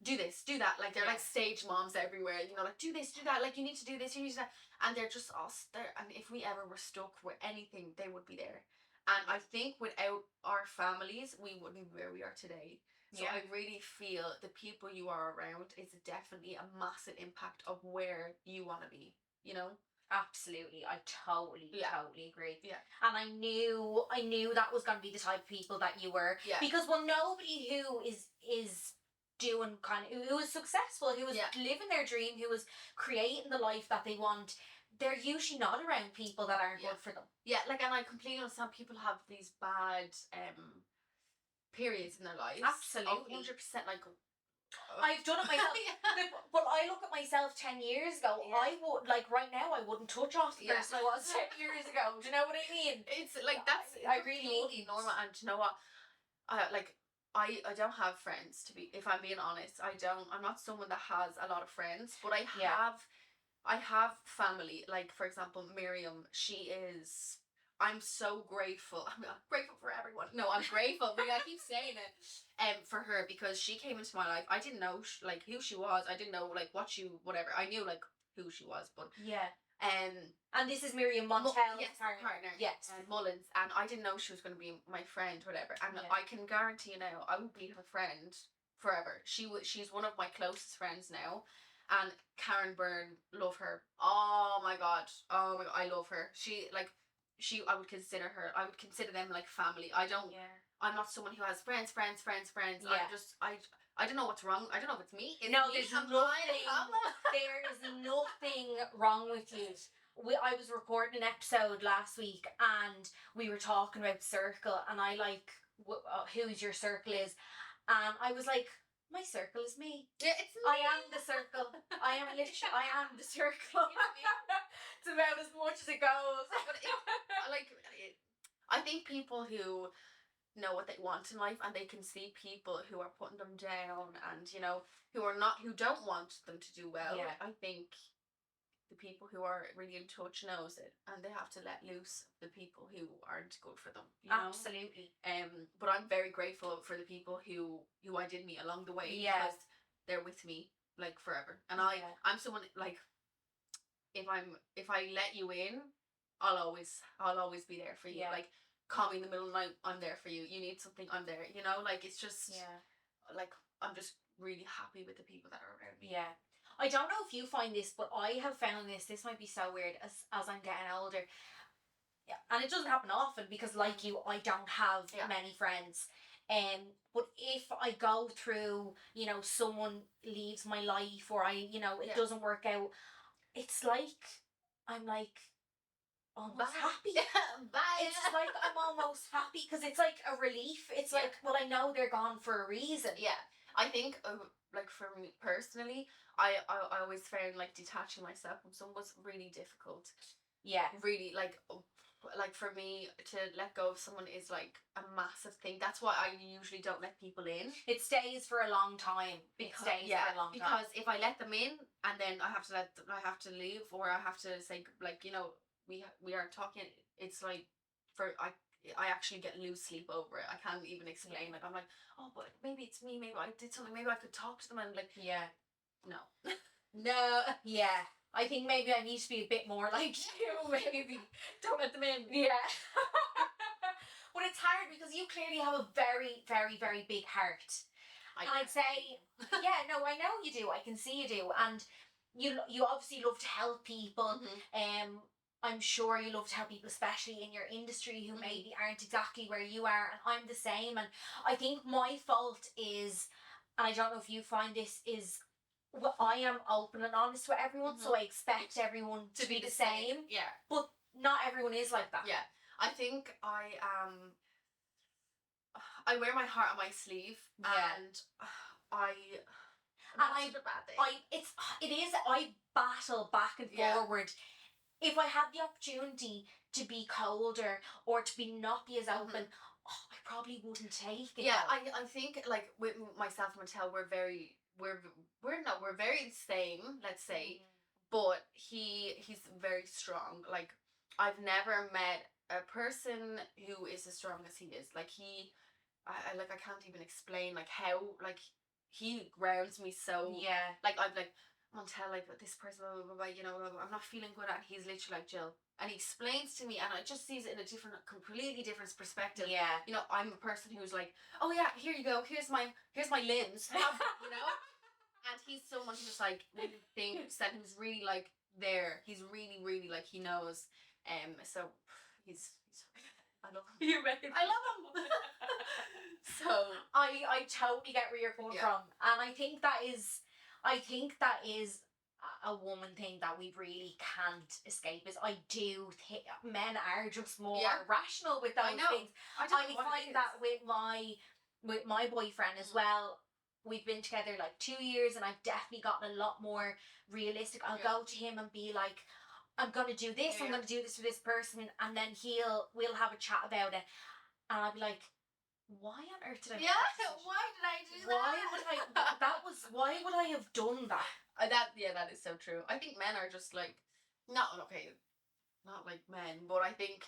do this, do that, like, they're like stage moms everywhere, you know, like, do this, do that, like, you need to do this, you need to do that. And they're just us there, and if we ever were stuck with anything, they would be there. And I think without our families, we wouldn't be where we are today. So I really feel the people you are around is definitely a massive impact of where you want to be, you know? Absolutely. I totally agree. And I knew that was going to be the type of people that you were. Because, well, nobody who is doing who is successful, who is living their dream, who is creating the life that they want, they're usually not around people that aren't good for them. Like, and I completely understand people have these bad periods in their lives. Absolutely. 100%. Like, I've done it myself. But I look at myself 10 years ago, I would, like, right now, I wouldn't touch off the person I was 10 years ago. Do you know what I mean? It's like, that's I really normal. And you know what, like, I don't have friends, if I'm being honest. I'm not someone that has a lot of friends, but I have family. Like, for example, Miriam, I'm so grateful. I'm grateful for everyone. No, I'm grateful. But I keep saying it for her, because she came into my life. I didn't know like who she was. I didn't know like whatever. I knew like who she was, but and this is Miriam Montel's partner. Yes. Mullins, and I didn't know she was going to be my friend, whatever. And I can guarantee you now, I will be her friend forever. She's one of my closest friends now. And Karen Byrne, love her. Oh my god, I love her. I would consider them like family. I'm not someone who has friends. I don't know what's wrong. I don't know if it's me. There's nothing. There is nothing wrong with you. I was recording an episode last week, and we were talking about circle, and I like who's your circle is, and I was like, my circle is me. Yeah, it's me. I am the circle. I am the circle. It's about as much as it goes. But I think people who know what they want in life, and they can see people who are putting them down, and you know, who don't want them to do well. I think the people who are really in touch knows it, and they have to let loose the people who aren't good for them. You know? Absolutely. But I'm very grateful for the people who I did meet along the way, because they're with me like forever. And Yeah. I'm someone like, if I let you in, I'll always be there for you. Yeah. Like, call me in the middle of the night, I'm there for you. You need something, I'm there. You know, like, it's just like, I'm just really happy with the people that are around me. Yeah. I don't know if you find this, but I have found this might be so weird as I'm getting older. Yeah. And it doesn't happen often because, like you, I don't have many friends. But if I go through, you know, someone leaves my life, or it doesn't work out, it's like I'm like almost happy. Bye. It's like I'm almost happy because it's like a relief. It's like, well, I know they're gone for a reason. Yeah, I think like for me personally, I always found like detaching myself from someone was really difficult. Yeah. Really, like for me to let go of someone is like a massive thing. That's why I usually don't let people in. It stays for a long time. For a long time. Because if I let them in and then I have to leave, or I have to say, like, you know, we aren't talking, it's like, I actually get lose sleep over it. I can't even explain. Like, I'm like, oh, but maybe it's me. Maybe I did something. Maybe I could talk to them, and like, no. No. Yeah. I think maybe I need to be a bit more like you. Maybe don't let them in. Yeah. But it's hard because you clearly have a very, very, very big heart. I'd say, no, I know you do. I can see you do, and you obviously love to help people. Mm-hmm. I'm sure you love to help people, especially in your industry, who maybe aren't exactly where you are, and I'm the same. And I think my fault is, and I don't know if you find this, is I am open and honest with everyone, so I expect everyone to be the same. Yeah. But not everyone is like that. Yeah. I think I wear my heart on my sleeve, and I battle back and forward. If I had the opportunity to be colder or to be not be as open, I probably wouldn't take it. Yeah, I think like with myself and Mattel, we're very the same, let's say, but he's very strong. Like, I've never met a person who is as strong as he is. Like, I can't even explain like how, like, he grounds me so. Like, I'm like, Montel, like, this person, blah, blah, blah, you know, I'm not feeling good, and he's literally like, Jill, and he explains to me, and I just sees it in a completely different perspective. Yeah. You know, I'm a person who's like, oh yeah, here you go, here's my limbs, you know, and he's someone who's like really thinks that who's really like there. He's really, really like, he knows. So he's I love him. I love him. So I totally get where you're coming from, and I think that is a woman thing that we really can't escape. Is I do think men are just more rational with those things. I find that with my boyfriend as well. We've been together like 2 years, and I've definitely gotten a lot more realistic. I'll go to him and be like, I'm gonna do this, I'm gonna do this for this person, and then we'll have a chat about it, and I'll be like, why on earth did I why did I do that? Why would I have done that? That is so true. I think men are just like, not like men, but I think,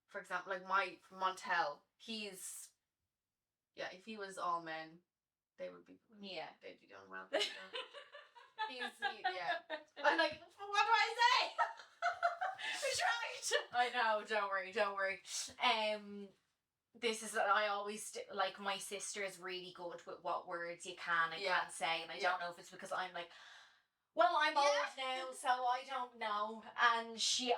for example, like Montel, he's, if he was all men, they'd be doing well. I'm like, what do I say? It's right. I know, don't worry. This is, I always, like, my sister is really good with what words you can and can't say, and I don't know if it's because I'm like, well, I'm old now, so I don't know, and she's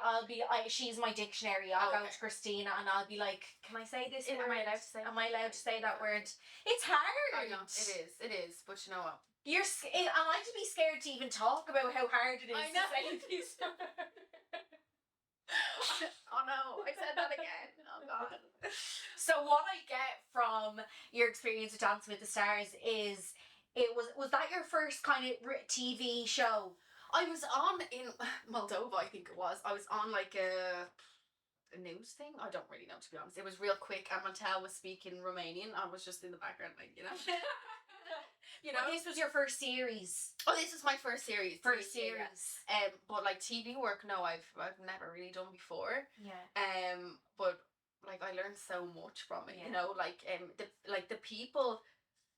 my dictionary. I'll go to Christina and I'll be like, can I say this word? Am I allowed to say that word? It's hard. I know, it is, but you know what? I like to be scared to even talk about how hard it is to say these words. Oh no, I said that again. Oh god. So what I get from your experience with Dancing with the Stars is, was that your first kind of TV show? I was on in Moldova, I think it was. I was on like a news thing. I don't really know, to be honest. It was real quick, and Montel was speaking Romanian. I was just in the background, like, you know. You know, this was your first series. Oh, this is my first series. First series. But like TV work, no, I've never really done before. Yeah. But like I learned so much from it. You know, like the people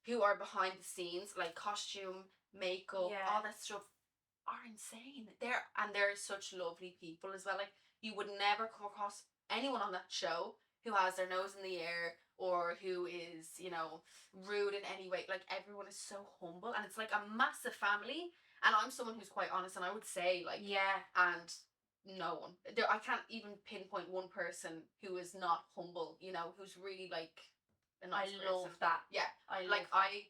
who are behind the scenes, like costume, makeup, Yeah. all that stuff, are insane. They're such lovely people as well. Like, you would never come across anyone on that show who has their nose in the air or who is, you know, rude in any way. Like, everyone is so humble, and it's like a massive family. And I'm someone who's quite honest, and I would say, like, Yeah. and no one there, I can't even pinpoint one person who is not humble, you know, who's really like a nice I love person. that. Yeah, I love like that. I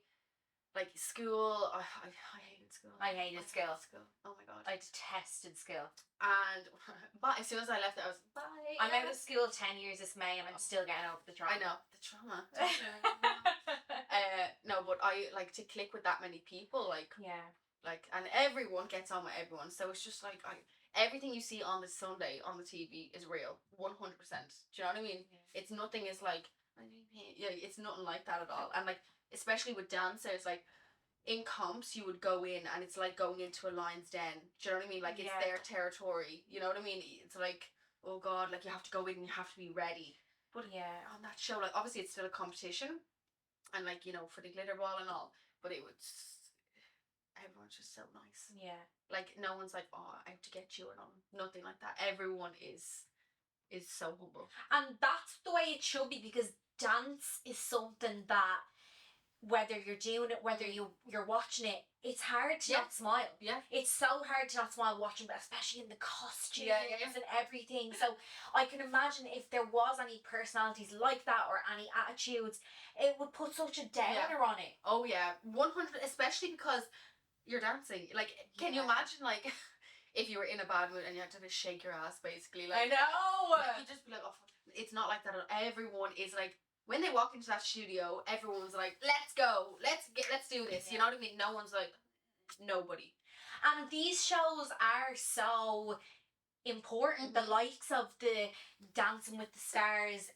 like school. I hated school. I hated school. Oh my god. I detested school. And but as soon as I left it, I was bye. I'm out of school 10 years this May, and I'm still getting over the trauma. I know the trauma. No, but I like to click with that many people, like, yeah, like, and everyone gets on with everyone. So it's just like everything you see on the Sunday on the TV is real, 100%. Do you know what I mean? Yeah. It's nothing is like, yeah, it's nothing like that at all. And like, especially with dancers, like in comps, you would go in and it's like going into a lion's den. Do you know what I mean? Like, it's Yeah. their territory. You know what I mean? It's like, oh god, like you have to go in and you have to be ready. But yeah, on that show, like, obviously it's still a competition, and like, you know, for the glitter ball and all, but it was, everyone's just so nice. yeah. Like, no one's like, oh, I have to get you, or nothing like that. Everyone is so humble. And that's the way it should be, because dance is something that, whether you're doing it, whether you're watching it, it's hard to Yeah. not smile. Yeah. It's so hard to not smile watching, but especially in the costumes Yeah. and everything. So I can imagine if there was any personalities like that or any attitudes, it would put such a downer on it. Oh yeah, 100. Especially because you're dancing. Like, can you Yeah. imagine, like, if you were in a bad mood and you had to just shake your ass, basically? Like, I know. like, you'd just be like, oh, fuck. It's not like that at all. Everyone is like, when they walk into that studio, everyone's like, let's go, let's do this. You know what I mean? No one's like, nobody. And these shows are so important. The likes of the Dancing with the Stars.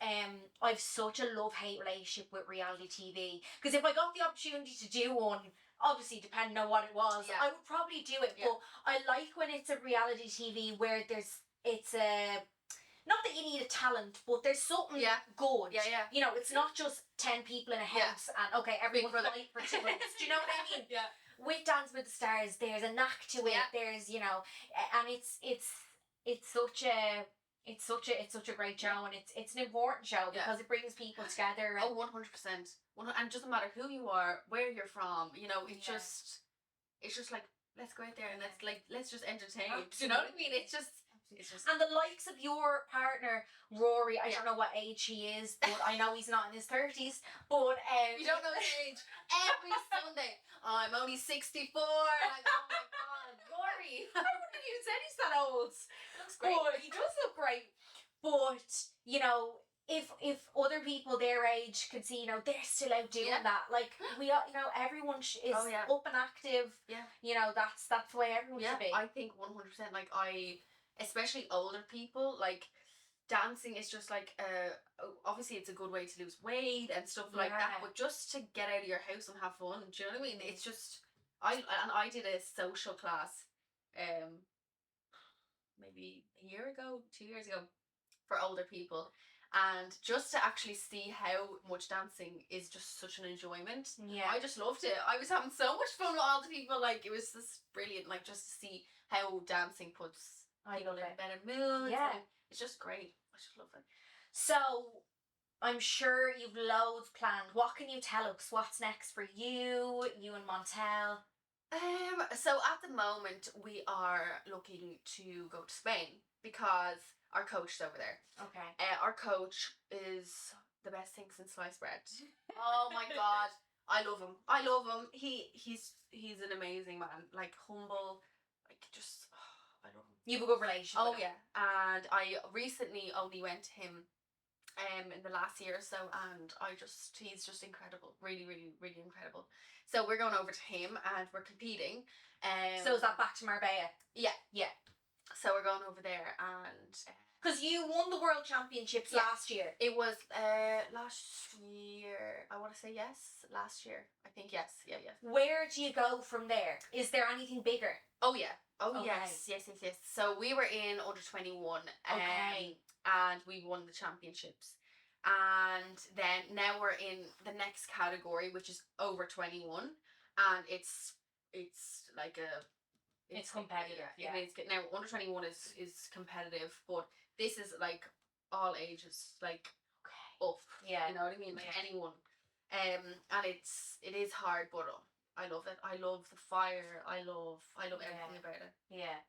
I've such a love-hate relationship with reality TV, because if I got the opportunity to do one, obviously depending on what it was, I would probably do it. But I like when it's a reality TV where it's a, not that you need a talent, but there's something good. Yeah. You know, it's not just 10 people in a house and okay, everyone fight for 2 minutes. Do you know what I mean? Yeah. With Dance with the Stars, there's a knack to it. There's, you know, and it's such a great show, and it's an important show because it brings people together. And 100%. And it doesn't matter who you are, where you're from. You know, it's just like, let's go out there and let's just entertain. Absolutely. Do you know what I mean? It's just. And the likes of your partner Rory, I don't know what age he is, but I know he's not in his 30s. But you don't know his age. Every Sunday, I'm only 64. Like, oh my god, Rory! I wouldn't have even said he's that old. Looks great. But he does look great. But you know, if other people their age could see, you know, they're still out doing that. Like, we, you know, everyone is up and active. Yeah. You know, that's the way everyone should be. I think 100%. Like, especially older people, like, dancing is just like, obviously it's a good way to lose weight and stuff like that, but just to get out of your house and have fun, do you know what I mean? It's just, I did a social class maybe a year ago, 2 years ago, for older people, and just to actually see how much dancing is just such an enjoyment. I just loved it. I was having so much fun with all the people. Like, it was just brilliant, like, just to see how dancing puts people in better moods. Yeah, it's just great. I just love it. So I'm sure you've loads planned. What can you tell us? What's next for you and Montel? So at the moment we are looking to go to Spain because our coach is over there. Okay. Our coach is the best thing since sliced bread. Oh my god, I love him. He's an amazing man. Like, humble, like, just. I love him. You have a good relationship. Oh yeah, and I recently only went to him in the last year or so, and he's just incredible. Really, really, really incredible. So we're going over to him and we're competing. So is that back to Marbella? Yeah. So we're going over there, and because you won the World Championships last year. It was last year. I want to say yes. Last year, I think yes. Yeah. Where do you go from there? Is there anything bigger? Oh yeah. Oh yes. So we were in under 21. And we won the championships. And then now we're in the next category, which is over 21, and it's like a It's competitive, yeah. It is now under 21 is competitive, but this is like all ages, like up. Yeah. You know what I mean? Like anyone. And it is hard, but I love it. I love the fire. I love everything about it. Yeah.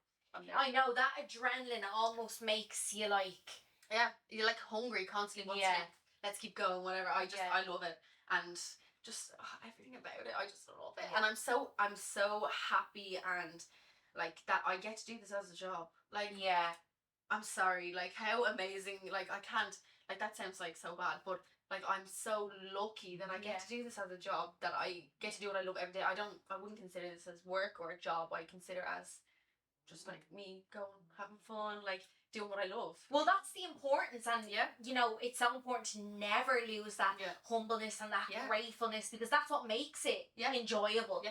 I know that adrenaline almost makes you like. Yeah, you're like hungry constantly. Once let's keep going. Whatever. I love it, and just everything about it. I just love it, and I'm so happy and like that I get to do this as a job. Like I'm sorry, like how amazing. Like I can't. Like that sounds like so bad, but like I'm so lucky that I get to do this as a job. That I get to do what I love every day. I wouldn't consider this as work or a job. I consider as just like me going having fun, like doing what I love. Well, that's the importance, and you know, it's so important to never lose that humbleness and that gratefulness, because that's what makes it enjoyable.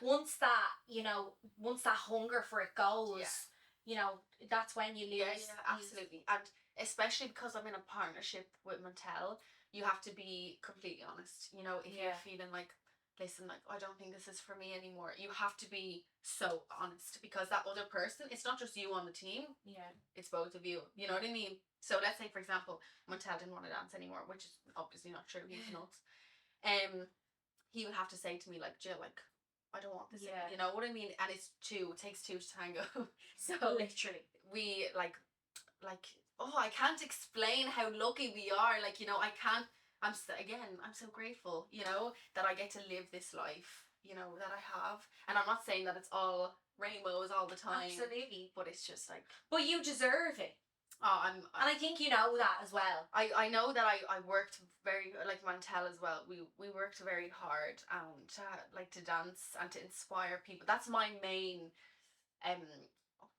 Once that hunger for it goes, you know, that's when you lose. Absolutely. And especially because I'm in a partnership with Montel, you have to be completely honest. You know, if you're feeling like, listen, like I don't think this is for me anymore, you have to be so honest, because that other person, it's not just you on the team, it's both of you, you know what I mean? So let's say, for example, Montel didn't want to dance anymore, which is obviously not true, he's nuts. He would have to say to me like, Jill, like I don't want this, you know what I mean? And it takes two to tango. So literally we like I can't explain how lucky we are, like, you know, I'm so grateful, you know, that I get to live this life, you know, that I have. And I'm not saying that it's all rainbows all the time. Absolutely. But it's just like... But you deserve it. Oh, and I think you know that as well. I know that I worked very, like Montel as well, we worked very hard to dance and to inspire people. That's my main,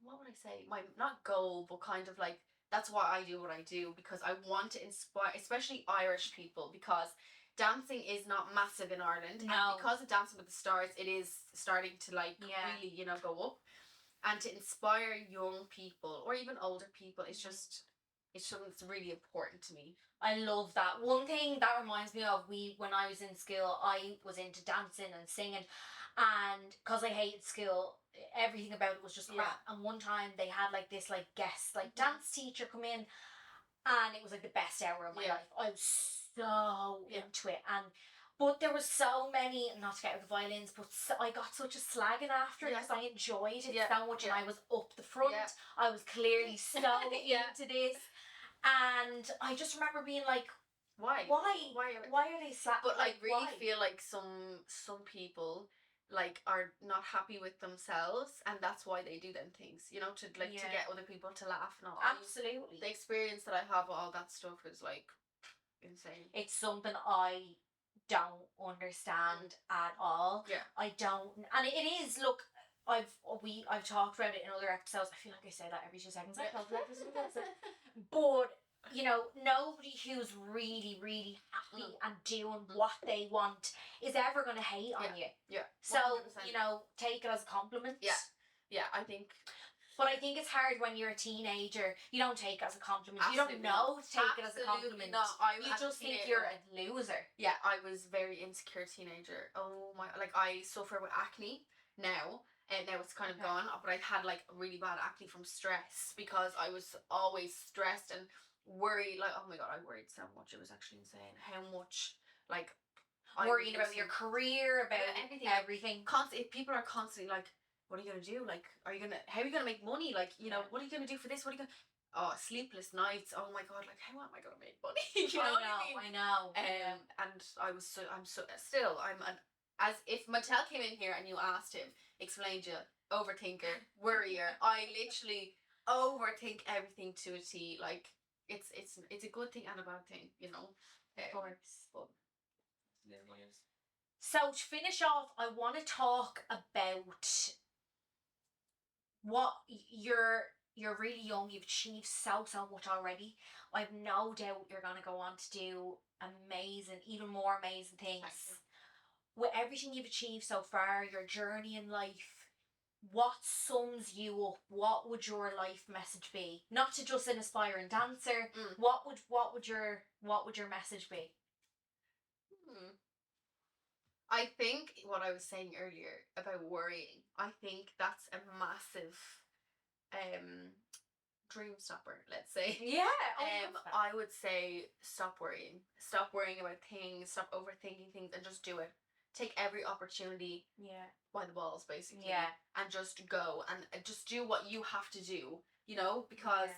what would I say? My, not goal, but kind of like, that's why I do what I do, because I want to inspire, especially Irish people, because dancing is not massive in Ireland. No. And because of Dancing with the Stars, it is starting to like really, you know, go up. And to inspire young people or even older people, it's something that's really important to me. I love that. One thing that reminds me of, when I was in school, I was into dancing and singing, and because I hated school, everything about it was just crap. And one time they had like this like guest like dance teacher come in, and it was like the best hour of my life. I was so into it, but there was so many, not to get with the violins, but I got such a slagging after it because I enjoyed it so much, and I was up the front. I was clearly so into this, and I just remember being like, why are they slagging? But I really feel like some people like are not happy with themselves, and that's why they do them things, you know, to like to get other people to laugh and all. Absolutely. The experience that I have with all that stuff is like insane. It's something I don't understand at all. I don't, and it is, look, I've talked about it in other episodes. I feel like I say that every 2 seconds. But you know, nobody who's really, really happy and doing what they want is ever going to hate on you. So 100%. You know, take it as a compliment. I think. But I think it's hard when you're a teenager. You don't take it as a compliment. Absolutely. You don't know to take it as a compliment. No, you just think you're a loser. Yeah, I was very insecure teenager. Oh my, like I suffer with acne now. And now it's kind of gone, but I had like really bad acne from stress, because I was always stressed and worried. Like, oh my god, I worried so much. It was actually insane how much like worrying about your career, about everything. Constantly, people are constantly like, what are you gonna do? Like, how are you gonna make money? Like, you know, what are you gonna do for this? What are you gonna... Oh, sleepless nights. Oh my god, like how am I gonna make money? You know what I mean? I know. And I'm still as if Mattel came in here and you asked him, explained you, overthinker, worrier. I literally overthink everything to a T. Like it's a good thing and a bad thing, you know. Of course. But so to finish off, I want to talk about what you're really young. You've achieved so much already. I've no doubt you're gonna go on to do even more amazing things. With everything you've achieved so far, your journey in life, what sums you up? What would your life message be? Not to just an aspiring dancer. What would your message be? I think what I was saying earlier about worrying, I think that's a massive dream stopper, let's say. Yeah. I would say stop worrying. Stop worrying about things, stop overthinking things, and just do it. Take every opportunity by the balls, basically. Yeah. And just go and just do what you have to do, you know, because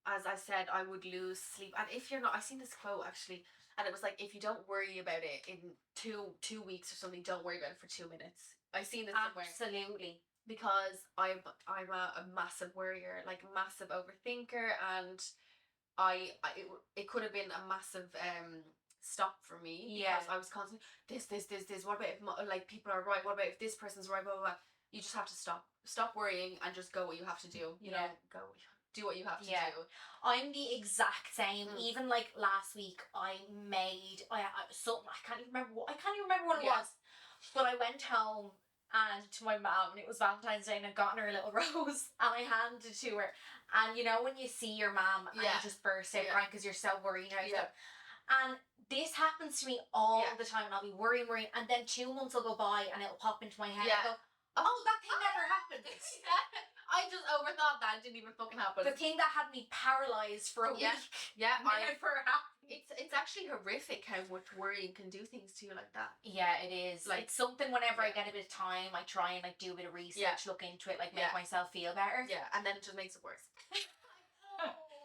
as I said, I would lose sleep. And if you're not, I seen this quote actually, and it was like, if you don't worry about it in two weeks or something, don't worry about it for 2 minutes. I seen this somewhere. Absolutely. Because I'm a massive worrier, like a massive overthinker, and it could have been a massive stop for me, because I was constantly this. What about if like people are right? What about if this person's right? Blah blah blah. You just have to stop worrying and just go what you have to do. You know, do what you have to do. I'm the exact same. Even like last week, I made something. I can't even remember what it was, but I went home and to my mum, and it was Valentine's Day, and I'd gotten her a little rose, and I handed it to her. And you know when you see your mum and you just burst out crying because you're so worried now. And this happens to me all the time, and I'll be worrying, and then 2 months will go by, and it'll pop into my head. And I go, oh, that thing never happened. I just overthought that. It didn't even fucking happen. The thing that had me paralysed for a week. Never happened. It's actually horrific how much worrying can do things to you like that. Yeah, it is. Like, it's something whenever I get a bit of time, I try and like do a bit of research, look into it, like make myself feel better. Yeah, and then it just makes it worse.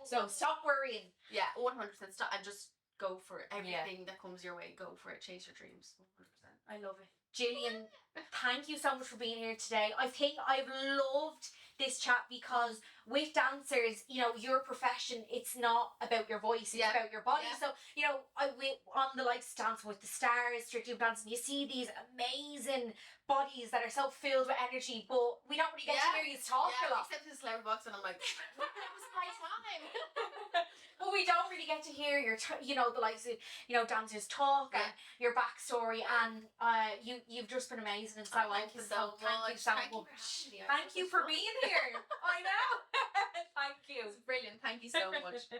So stop worrying. Yeah, 100% stop, and just go for everything that comes your way. Go for it. Chase your dreams. 100%. I love it. Jillian, thank you so much for being here today. I think I've loved this chat because with dancers, you know, your profession, it's not about your voice, it's about your body. So, you know, on the likes of Dancing with the Stars, Strictly Dancing, you see these amazing bodies that are so filled with energy, but we don't really get to hear you talk a lot. Except in the celebrity box, and I'm like, that was my time. But we don't really get to hear your, the likes of, dancers talk and your backstory, and you've just been amazing, and so thank you so much. Thank you for being here. I know. Thank you. It's brilliant. Thank you so much.